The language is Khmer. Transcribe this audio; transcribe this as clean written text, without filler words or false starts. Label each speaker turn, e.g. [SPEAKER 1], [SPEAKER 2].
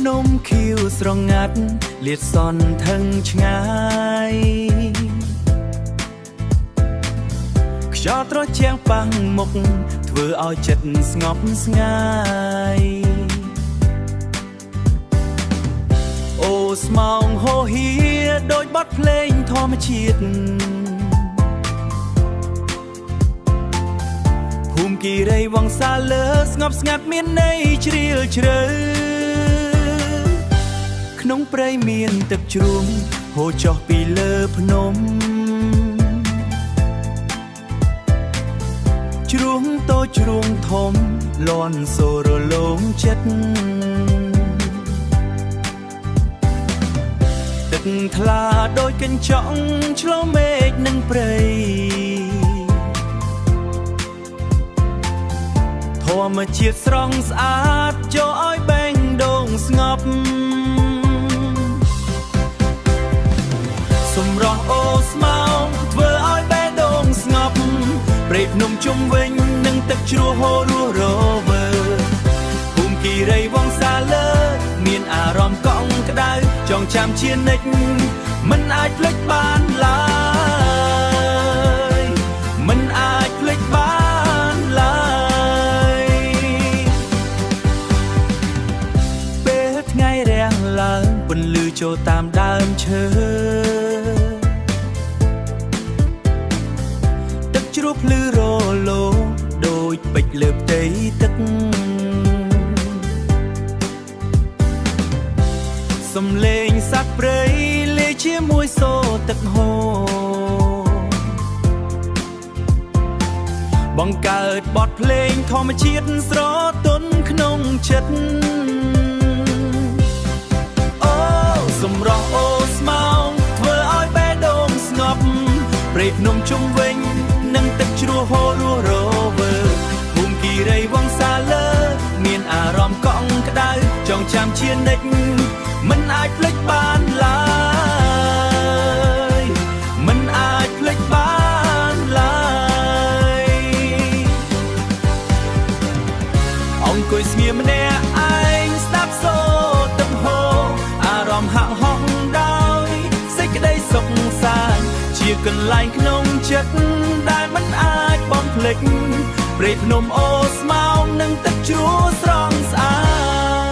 [SPEAKER 1] นมคิวស្រងាត់លាតសន់ថឹងឆ្ងាយខ្យល់ត្រជាក់ប៉ះមុខធ្វើឲ្យចិត្តស្ងប់ស្ងាយអូស្មោងហូហៀដូចបទភ្លេងធម្មជាតិភូមិគិរីវង្សាលើស្ងប់ស្ងាត់មានន័យជ្រាលជ្រៅក្នុងព្រៃមានទឹកជ្រោះហូរចុះពីលើភ្នំជ្រោះតូចជ្រោះធំលាន់សូររលោងចិត្តទឹកថ្លាដូចកញ្ចក់ឆ្លងមេឃនិងព្រៃធម្មជាតិស្រស់ស្អាតចូលឲ្យបេះដូងស្ងប់សម្រស់អូស្មោងធ្វើឲ្យបេះដូងស្ងប់ព្រៃភ្នំជុំវិញនឹងទឹកជ្រោះហូររស់រវើភូមិគិរីវង្សាលើមានអារម្មណ៍កក់ក្ដៅចងចាំជានិច្ចមិនអាចភ្លេចបានឡើយមិនអាចភ្លេចបានឡើយពេលថ្ងៃរាំងឡើងពន្លឺចូលតាមដើមឈើទឹកជ្រោះភ្លឺរលោដូចពេជ្រលើផ្ទៃទឹកសំឡេងសត្វព្រៃលេជាមួយសូរទឹកហូរបង្កើតបទភ្លេងធម្មជាតិស្រទន់ក្នុងចិត្តអូសម្រស់អូស្មោងធ្វើឲ្យបេះដូងស្ងប់ព្រៃភ្នំជុំវិញនឹងទឹកជ្រោះហូររស់រវើភូមិគិរីវង្សាលើមានអារម្មណ៍កក់ក្ដៅចងចាំជានិច្ចមិនអាចភ្លេចបានឡើយមិនអាចភ្លេចបានឡើយអង្គុយស្ងៀមម្នាក់ឯងស្ដាប់សូរទឹកហូរអារម្មណ៍ហាក់ហក់ដោយសេចក្តីសុខសាន្តជាកន្លែងក្នុងចិត្តដែលមិនអាចបំភ្លេចព្រៃភ្នំអូស្មោងនិងទឹកជ្រោះស្រស់ស្អាត